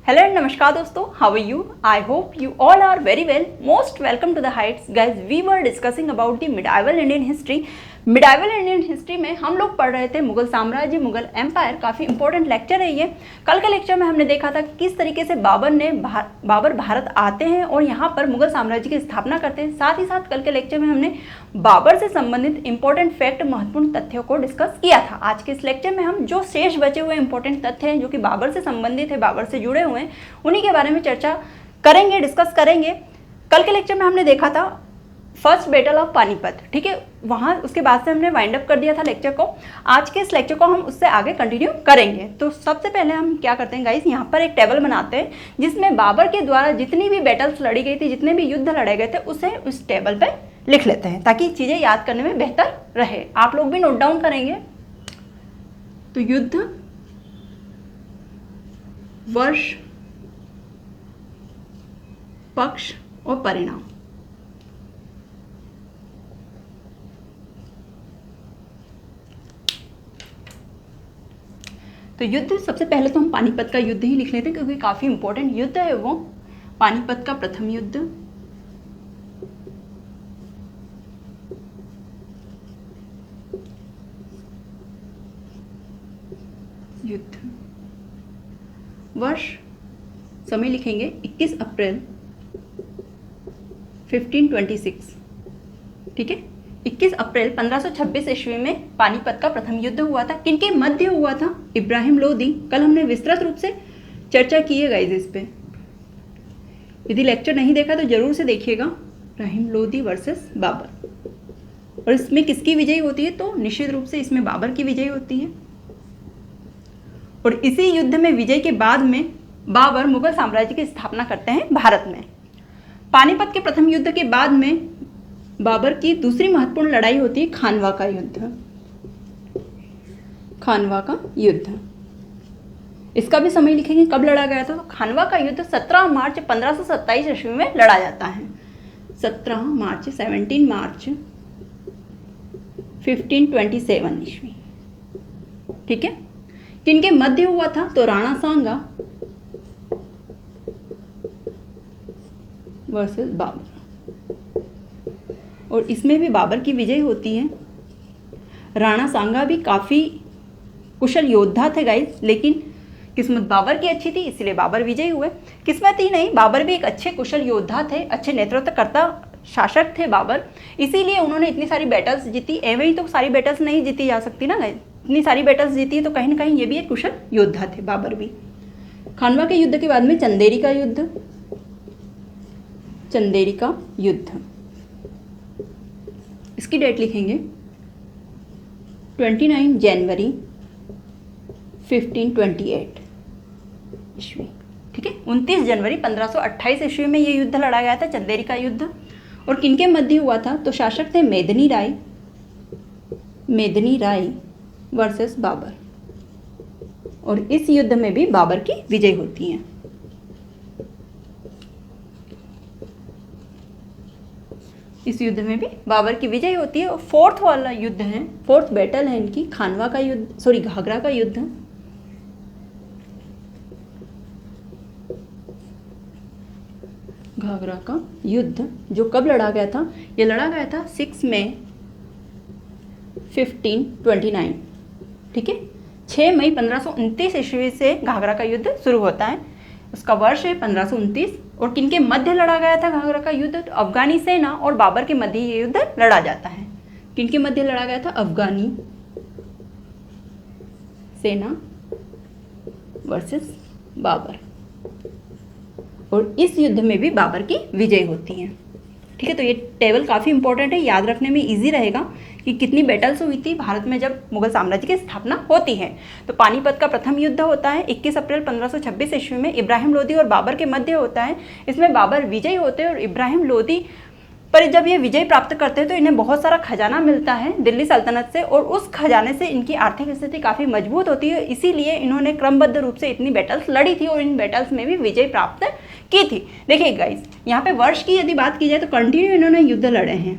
Hello and namaskar दोस्तों, how are you? I hope you all are very well. Most welcome to the heights. Guys, we were discussing about the medieval Indian history. Medieval Indian history में हम लोग पढ़ रहे थे मुगल साम्राज्य, Mughal empire. काफ़ी important lecture है ये। कल के लेक्चर में हमने देखा था कि किस तरीके से बाबर भारत आते हैं और यहाँ पर मुगल साम्राज्य की स्थापना करते हैं। साथ ही साथ कल के लेक्चर में हमने बाबर से संबंधित इंपॉर्टेंट फैक्ट, महत्वपूर्ण तथ्यों को डिस्कस किया था। आज के इस लेक्चर में हम जो शेष बचे हुए इंपॉर्टेंट तथ्य हैं जो कि बाबर से संबंधित है, बाबर से जुड़े हुए हैं, उन्हीं के बारे में चर्चा करेंगे, डिस्कस करेंगे। कल के लेक्चर में हमने देखा था फर्स्ट बैटल ऑफ पानीपत, ठीक है, वहाँ उसके बाद से हमने वाइंड अप कर दिया था लेक्चर को। आज के इस लेक्चर को हम उससे आगे कंटिन्यू करेंगे। तो सबसे पहले हम क्या करते हैं गाइस, यहाँ पर एक टेबल बनाते हैं जिसमें बाबर के द्वारा जितनी भी बैटल्स लड़ी गई थी, जितने भी युद्ध लड़े गए थे, उसे उस टेबल पे लिख लेते हैं ताकि चीज़ें याद करने में बेहतर रहे। आप लोग भी नोट डाउन करेंगे। तो युद्ध, वर्ष, पक्ष और परिणाम। तो युद्ध, सबसे पहले तो हम पानीपत का युद्ध ही लिख लेते हैं क्योंकि काफ़ी इंपॉर्टेंट युद्ध है वो। पानीपत का प्रथम युद्ध, वर्ष, समय लिखेंगे 21 अप्रैल 1526, ठीक है। 21 अप्रैल 1526 ईस्वी में पानीपत का प्रथम युद्ध हुआ था। किनके मध्य हुआ था? इब्राहिम लोदी। कल हमने विस्तृत रूप से चर्चा की है गाइस इस पे। यदि लेक्चर नहीं देखा तो जरूर से देखिएगा। इब्राहिम लोदी वर्सेस बाबर। और इसमें किसकी विजय होती है? तो निश्चित रूप से इसमें बाबर की विजय होती है। और इसी युद्ध में विजय के बाद में बाबर मुगल साम्राज्य की स्थापना करते हैं भारत में। पानीपत के प्रथम युद्ध के बाद में बाबर की दूसरी महत्वपूर्ण लड़ाई होती है खानवा का युद्ध। खानवा का युद्ध, इसका भी समय लिखेंगे कब लड़ा गया था। तो खानवा का युद्ध 17 मार्च 1527 ईस्वी में लड़ा जाता है। 17 मार्च 17 मार्च 1527 ईस्वी, ठीक है। किनके मध्य हुआ था? तो राणा सांगा वर्सेस बाबर। और इसमें भी बाबर की विजय होती है। राणा सांगा भी काफ़ी कुशल योद्धा थे गाइस, लेकिन किस्मत बाबर की अच्छी थी इसलिए बाबर विजयी हुए। किस्मत ही नहीं, बाबर भी एक अच्छे कुशल योद्धा थे, अच्छे नेतृत्वकर्ता शासक थे बाबर, इसीलिए उन्होंने इतनी सारी बैटल्स जीती। एवं ही तो सारी बैटल्स नहीं जीती जा सकती ना गाइस, इतनी सारी बैटल्स जीती तो कहीं ना कहीं ये भी एक कुशल योद्धा थे बाबर भी। खानवा के युद्ध के बाद में चंदेरी का युद्ध, चंदेरी का युद्ध, इसकी डेट लिखेंगे 29 जनवरी 1528 ईस्वी, ठीक है। 29 जनवरी 1528 ईस्वी में ये युद्ध लड़ा गया था, चंदेरी का युद्ध। और किनके मध्य हुआ था? तो शासक थे मेदिनी राय, मेदिनी राय वर्सेस बाबर। और इस युद्ध में भी बाबर की विजय होती है। इस युद्ध में भी बाबर की विजय होती है। और फोर्थ वाला युद्ध है, फोर्थ बैटल है इनकी, खानवा का युद्ध, सॉरी घाघरा का युद्ध। घाघरा का युद्ध जो कब लड़ा गया था? ये लड़ा गया था 6 मई 1529, ठीक है। 6 मई 1529 ईस्वी से घाघरा का युद्ध शुरू होता है। उसका वर्ष है 1529। और किनके मध्य लड़ा गया था घाघरा का युद्ध? तो अफगानी सेना और बाबर के मध्य ये युद्ध लड़ा जाता है। किनके मध्य लड़ा गया था? अफगानी सेना वर्सेस बाबर। और इस युद्ध में भी बाबर की विजय होती है, ठीक है। तो ये टेबल काफ़ी इंपॉर्टेंट है, याद रखने में इजी रहेगा कि कितनी बैटल्स हुई थी भारत में जब मुगल साम्राज्य की स्थापना होती है। तो पानीपत का प्रथम युद्ध होता है 21 अप्रैल 1526 ईस्वी में, इब्राहिम लोदी और बाबर के मध्य होता है। इसमें बाबर विजयी होते हैं और इब्राहिम लोदी पर जब ये विजय प्राप्त करते हैं तो इन्हें बहुत सारा खजाना मिलता है दिल्ली सल्तनत से, और उस खजाने से इनकी आर्थिक स्थिति काफ़ी मजबूत होती है। इसीलिए इन्होंने क्रमबद्ध रूप से इतनी बैटल्स लड़ी थी और इन बैटल्स में भी विजय प्राप्त की थी। देखिए गाइस, यहाँ पे वर्ष की यदि बात की जाए तो कंटिन्यू इन्होंने युद्ध लड़े हैं,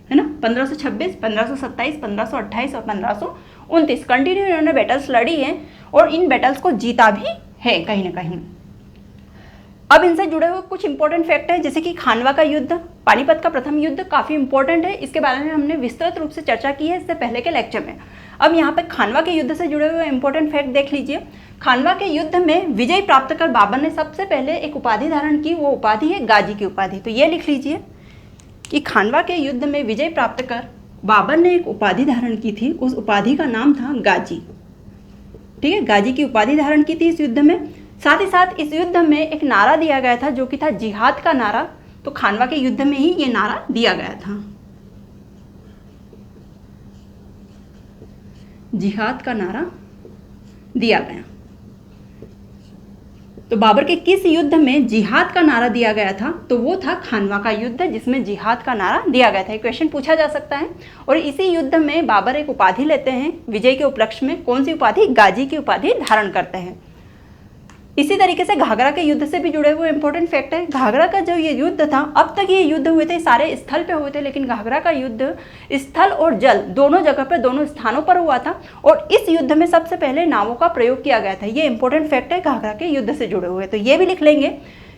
है ना। 1526, 1527, 1528 और 1529 कंटिन्यू इन्होंने बैटल्स लड़ी हैं और इन बैटल्स को जीता भी है कहीं ना कहीं। अब इनसे जुड़े हुए कुछ इंपॉर्टेंट फैक्ट हैं, जैसे कि खानवा का युद्ध, पानीपत का प्रथम युद्ध काफ़ी इंपॉर्टेंट है, इसके बारे में हमने विस्तृत रूप से चर्चा की है इससे पहले के लेक्चर में। अब यहाँ पे खानवा के युद्ध से जुड़े हुए इंपॉर्टेंट फैक्ट देख लीजिए। खानवा के युद्ध में विजय प्राप्त कर बाबर ने सबसे पहले एक उपाधि धारण की, वो उपाधि है गाजी की उपाधि। तो ये लिख लीजिए कि खानवा के युद्ध में विजय प्राप्त कर बाबर ने एक उपाधि धारण की थी, उस उपाधि का नाम था गाजी। ठीक है, गाजी की उपाधि धारण की थी इस युद्ध में। साथ ही साथ इस युद्ध में एक नारा दिया गया था जो कि था जिहाद का नारा। तो खानवा के युद्ध में ही ये नारा दिया गया था, जिहाद का नारा दिया गया। तो बाबर के किस युद्ध में जिहाद का नारा दिया गया था? तो वो था खानवा का युद्ध, जिसमें जिहाद का नारा दिया गया था। क्वेश्चन पूछा जा सकता है। और इसी युद्ध में बाबर एक उपाधि लेते हैं विजय के उपलक्ष्य में। कौन सी उपाधि? गाजी की उपाधि धारण करते हैं। इसी तरीके से घाघरा के युद्ध से भी जुड़े हुए इंपॉर्टेंट फैक्ट है। घाघरा का जो ये युद्ध था, अब तक ये युद्ध हुए थे सारे स्थल पे हुए थे, लेकिन घाघरा का युद्ध स्थल और जल दोनों जगह पर, दोनों स्थानों पर हुआ था। और इस युद्ध में सबसे पहले नावों का प्रयोग किया गया था। ये इंपॉर्टेंट फैक्ट है घाघरा के युद्ध से जुड़े हुए, तो ये भी लिख लेंगे।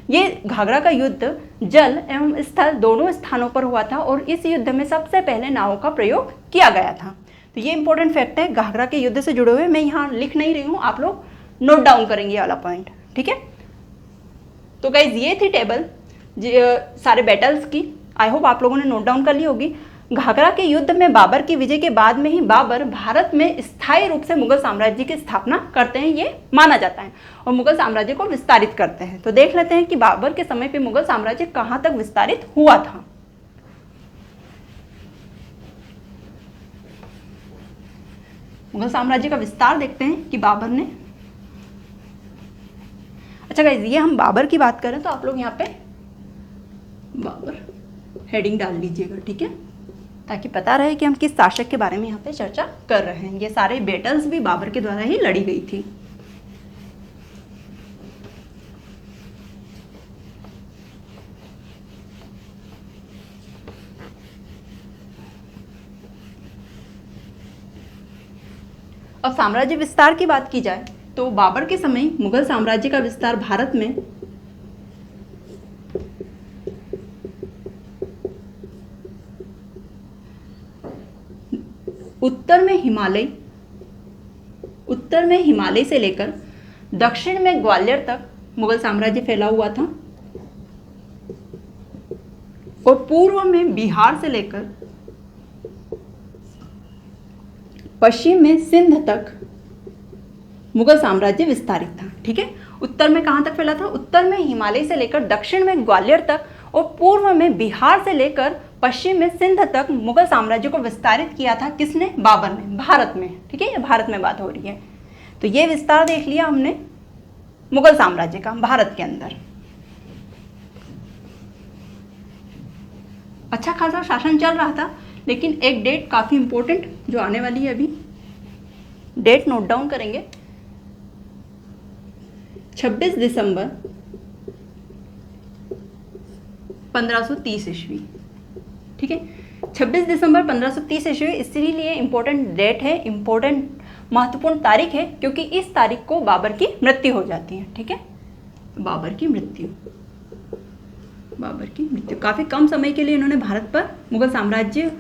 ये घाघरा का युद्ध जल एवं स्थल दोनों स्थानों पर हुआ था और इस युद्ध में सबसे पहले नावों का प्रयोग किया गया था। तो ये इंपॉर्टेंट फैक्ट है घाघरा के युद्ध से जुड़े हुए। मैं यहाँ लिख नहीं रही हूँ, आप लोग नोट डाउन करेंगे ये वाला पॉइंट। ठीक है, तो गाइज ये थी टेबल सारे बैटल्स की। आई होप आप लोगों ने नोट डाउन कर ली होगी। घाघरा के युद्ध में बाबर की विजय के बाद में ही बाबर भारत में स्थायी रूप से मुगल साम्राज्य की स्थापना करते हैं, ये माना जाता है, और मुगल साम्राज्य को विस्तारित करते हैं। तो देख लेते हैं कि बाबर के समय पे मुगल साम्राज्य कहाँ तक विस्तारित हुआ था। मुगल साम्राज्य का विस्तार देखते हैं कि बाबर ने। अच्छा गाइज, ये हम बाबर की बात करें तो आप लोग यहाँ पे बाबर हेडिंग डाल लीजिएगा, ठीक है, ताकि पता रहे कि हम किस शासक के बारे में यहाँ पे चर्चा कर रहे हैं। ये सारे बैटल्स भी बाबर के द्वारा ही लड़ी गई थी। अब साम्राज्य विस्तार की बात की जाए तो बाबर के समय मुगल साम्राज्य का विस्तार भारत में उत्तर में हिमालय से लेकर दक्षिण में ग्वालियर तक मुगल साम्राज्य फैला हुआ था, और पूर्व में बिहार से लेकर पश्चिम में सिंध तक मुगल साम्राज्य विस्तारित था। ठीक है, उत्तर में कहाँ तक फैला था? उत्तर में हिमालय से लेकर दक्षिण में ग्वालियर तक, और पूर्व में बिहार से लेकर पश्चिम में सिंध तक मुगल साम्राज्य को विस्तारित किया था। किसने? बाबर ने, भारत में। ठीक है, ये भारत में बात हो रही है। तो ये विस्तार देख लिया हमने मुगल साम्राज्य का भारत के अंदर। अच्छा खासा शासन चल रहा था, लेकिन एक डेट काफी इंपॉर्टेंट जो आने वाली है, अभी डेट नोट डाउन करेंगे। 26 दिसंबर 1530 ईस्वी। ठीक है, 26 दिसंबर 1530 ईस्वी इसीलिए इंपॉर्टेंट डेट है, इंपॉर्टेंट महत्वपूर्ण तारीख है, क्योंकि इस तारीख को बाबर की मृत्यु हो जाती है। ठीक है, बाबर की मृत्यु काफी कम समय के लिए इन्होंने भारत पर मुगल साम्राज्य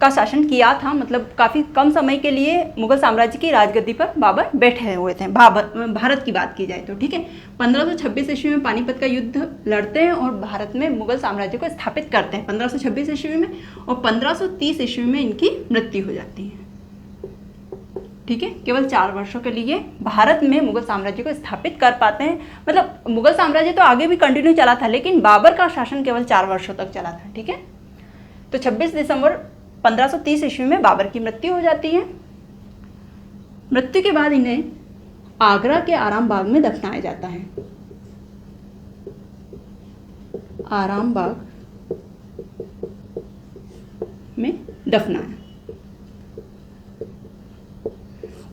का शासन किया था। मतलब काफी कम समय के लिए मुगल साम्राज्य की राजगद्दी पर बाबर बैठे हुए थे। भारत की बात की जाए तो, ठीक है, 1526 ईस्वी में पानीपत का युद्ध लड़ते हैं और भारत में मुगल साम्राज्य को स्थापित करते हैं 1526 ईस्वी में, और 1530 ईस्वी में इनकी मृत्यु हो जाती है। ठीक है, केवल 4 वर्षों के लिए भारत में मुगल साम्राज्य को स्थापित कर पाते हैं। मतलब मुगल साम्राज्य तो आगे भी कंटिन्यू चला था, लेकिन बाबर का शासन केवल 4 वर्षों तक चला था। ठीक है, तो 26 दिसंबर 1530 ईस्वी में बाबर की मृत्यु हो जाती है। मृत्यु के बाद इन्हें आगरा के आराम बाग में दफनाया जाता है। आराम बाग में दफनाया।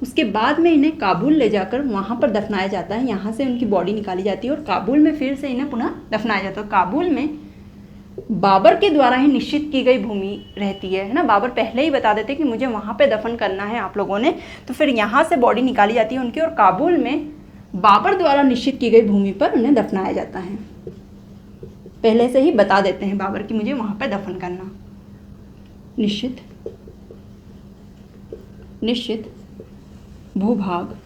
उसके बाद में इन्हें काबुल ले जाकर वहां पर दफनाया जाता है। यहाँ से उनकी बॉडी निकाली जाती है और काबुल में फिर से इन्हें पुनः दफनाया जाता है। काबुल में बाबर के द्वारा ही निश्चित की गई भूमि रहती है ना। बाबर पहले ही बता देते कि मुझे वहाँ पे दफन करना है आप लोगों ने, तो फिर यहाँ से बॉडी निकाली जाती है उनकी, और काबुल में बाबर द्वारा निश्चित की गई भूमि पर उन्हें दफनाया जाता है। पहले से ही बता देते हैं बाबर की मुझे वहां पर दफन करना। निश्चित भूभाग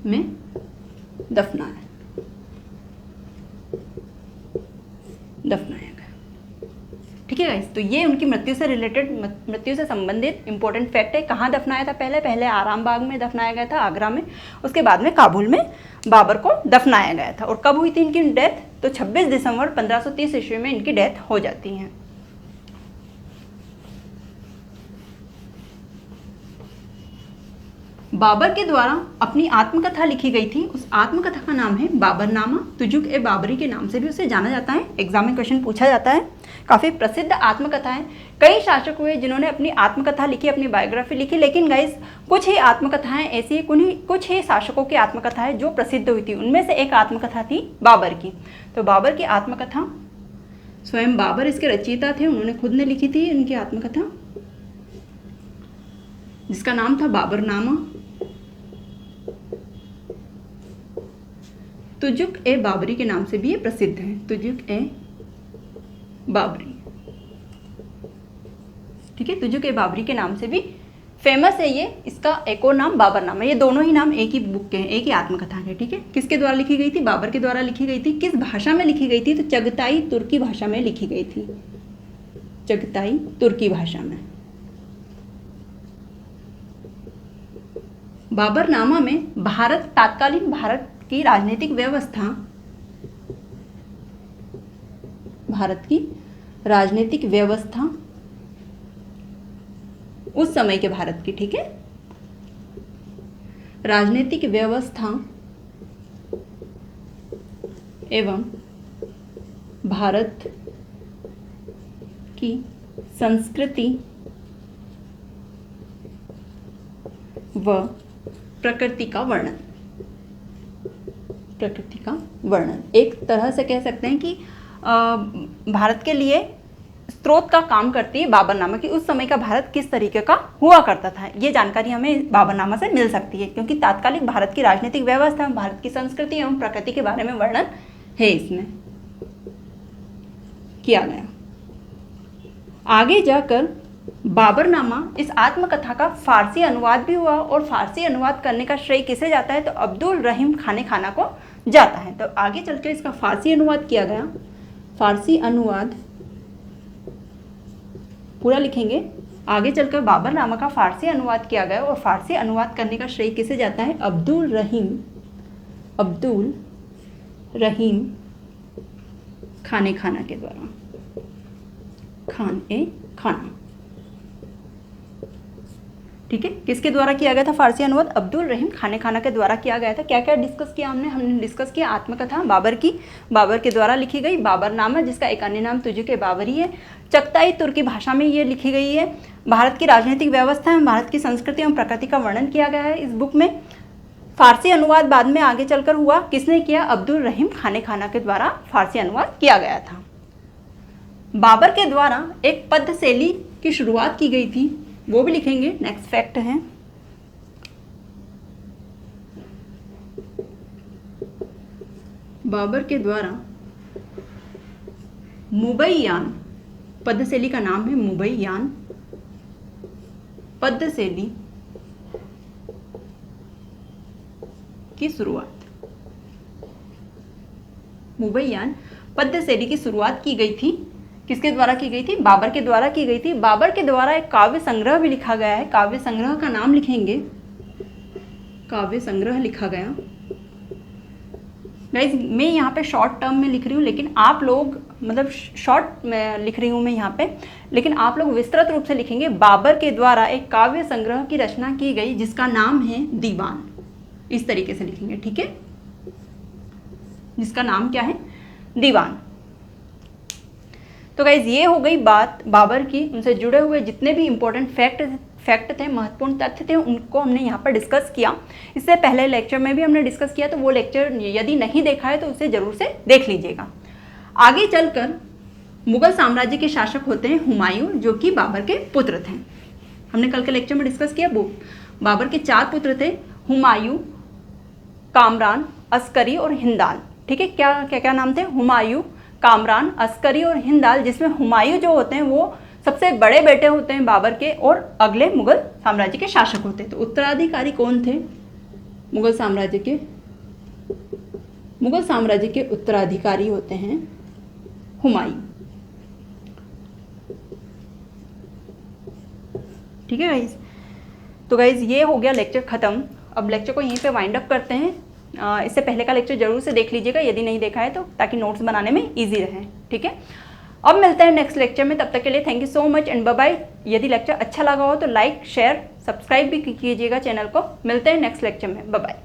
में दफनाया गया। ठीक है गाइस, तो ये उनकी मृत्यु से रिलेटेड, मृत्यु से संबंधित इंपॉर्टेंट फैक्ट है। कहाँ दफनाया था? पहले आराम बाग में दफनाया गया था आगरा में, उसके बाद में काबुल में बाबर को दफनाया गया था। और कब हुई थी इनकी डेथ? तो 26 दिसंबर 1530 ईस्वी में इनकी डेथ हो जाती है। बाबर के द्वारा अपनी आत्मकथा लिखी गई थी, उस आत्मकथा का नाम है बाबरनामा। तुजुक ए बाबरी के नाम से भी उसे जाना जाता है। एग्जाम में क्वेश्चन पूछा जाता है। काफ़ी प्रसिद्ध आत्मकथा है। कई शासक हुए जिन्होंने अपनी आत्मकथा लिखी, अपनी बायोग्राफी लिखी, लेकिन गाइस कुछ ही आत्मकथाएं ऐसी, कुछ ही शासकों की आत्मकथाएं जो प्रसिद्ध हुई थी। उनमें से एक आत्मकथा थी बाबर की। तो बाबर की आत्मकथा, स्वयं बाबर इसके रचयिता थे, उन्होंने खुद ने लिखी थी इनकी आत्मकथा, जिसका नाम था बाबरनामा। तुजुक ए बाबरी के नाम से भी ये प्रसिद्ध है। तुजुक ए बाबरी, ठीक है, तुजुक ए बाबरी के नाम से भी फेमस है ये। इसका एक और नाम बाबरनामा। ये दोनों ही नाम एक ही बुक के हैं, एक ही आत्मकथा के। ठीक है, किसके द्वारा लिखी गई थी? बाबर के द्वारा लिखी गई थी। किस भाषा में लिखी गई थी? तो चगताई तुर्की भाषा में लिखी गई थी। चगताई तुर्की भाषा में। बाबरनामा में तत्कालीन भारत की राजनीतिक व्यवस्था, भारत की राजनीतिक व्यवस्था उस समय के भारत की, ठीक है, राजनीतिक व्यवस्था एवं भारत की संस्कृति व प्रकृति का वर्णन, एक तरह से कह सकते हैं कि भारत के लिए स्रोत का काम करती है बाबरनामा की। उस समय का भारत किस तरीके का हुआ करता था, ये जानकारी हमें बाबरनामा से मिल सकती है, क्योंकि तात्कालिक भारत की राजनीतिक व्यवस्था, भारत की संस्कृति एवं प्रकृति के बारे में वर्णन है इसमें किया गया। आगे जाकर बाबरनामा, इस आत्मकथा का फारसी अनुवाद भी हुआ, और फारसी अनुवाद करने का श्रेय किसे जाता है? तो अब्दुल रहीम खाना को जाता है। तो आगे चलकर इसका फारसी अनुवाद किया गया। फारसी अनुवाद पूरा लिखेंगे। आगे चलकर बाबरनामा का फारसी अनुवाद किया गया, और फारसी अनुवाद करने का श्रेय किसे जाता है? अब्दुल रहीम खाना के द्वारा। खाना, ठीक है, किसके द्वारा किया गया था फारसी अनुवाद? अब्दुल रहीम खाना के द्वारा किया गया था। क्या क्या डिस्कस किया हमने डिस्कस किया आत्मकथा बाबर के द्वारा लिखी गई बाबरनामा, जिसका एक अन्य नाम तुजुक ए बाबरी है। चगताई तुर्की भाषा में ये लिखी गई है। भारत की राजनीतिक व्यवस्था एवं भारत की संस्कृति एवं प्रकृति का वर्णन किया गया है इस बुक में। फारसी अनुवाद बाद में आगे चलकर हुआ, किसने किया? अब्दुल रहीम खाना के द्वारा फारसी अनुवाद किया गया था। बाबर के द्वारा एक पद्य शैली की शुरुआत की गई थी, वो भी लिखेंगे। नेक्स्ट फैक्ट है, बाबर के द्वारा मुबैयान, पद्य शैली का नाम है मुबैयान, पद्य शैली की शुरुआत, मुबैयान पद्य शैली की शुरुआत की गई थी। किसके द्वारा की गई थी? बाबर के द्वारा की गई थी। बाबर के द्वारा एक काव्य संग्रह भी लिखा गया है। काव्य संग्रह का नाम लिखेंगे, काव्य संग्रह लिखा गया। गाइस मैं यहाँ पे शॉर्ट टर्म में लिख रही हूँ, लेकिन आप लोग, मतलब शॉर्ट में लिख रही हूँ मैं यहाँ पे, लेकिन आप लोग विस्तृत रूप से लिखेंगे। बाबर के द्वारा एक काव्य संग्रह की रचना की गई, जिसका नाम है दीवान। इस तरीके से लिखेंगे, ठीक है, जिसका नाम क्या है? दीवान। तो गाइज ये हो गई बात बाबर की, उनसे जुड़े हुए जितने भी इंपॉर्टेंट फैक्ट थे, महत्वपूर्ण तथ्य थे, उनको हमने यहाँ पर डिस्कस किया। इससे पहले लेक्चर में भी हमने डिस्कस किया, तो वो लेक्चर यदि नहीं देखा है तो उसे जरूर से देख लीजिएगा। आगे चलकर मुगल साम्राज्य के शासक होते हैं हुमायूं, जो कि बाबर के पुत्र थे। हमने कल के लेक्चर में डिस्कस किया, बाबर के 4 पुत्र थे, हुमायूं, कामरान, अस्करी और हिंदाल। ठीक है, क्या क्या क्या नाम थे? हुमायूं, कामरान, अस्करी और हिंदाल, जिसमें हुमायूं जो होते हैं वो सबसे बड़े बेटे होते हैं बाबर के और अगले मुगल साम्राज्य के शासक होते हैं। तो उत्तराधिकारी कौन थे मुगल साम्राज्य के? मुगल साम्राज्य के उत्तराधिकारी होते हैं हुमायूं। ठीक है गाइज, तो गाइज ये हो गया लेक्चर ख़त्म। अब लेक्चर को यहीं पे वाइंड अप करते हैं। इससे पहले का लेक्चर जरूर से देख लीजिएगा यदि नहीं देखा है तो, ताकि नोट्स बनाने में ईजी रहे। ठीक है, अब मिलते हैं नेक्स्ट लेक्चर में। तब तक के लिए thank you so much and bye bye. यदि लेक्चर अच्छा लगा हो तो लाइक, शेयर, सब्सक्राइब भी कीजिएगा चैनल को। मिलते हैं नेक्स्ट लेक्चर में, बाय बाय।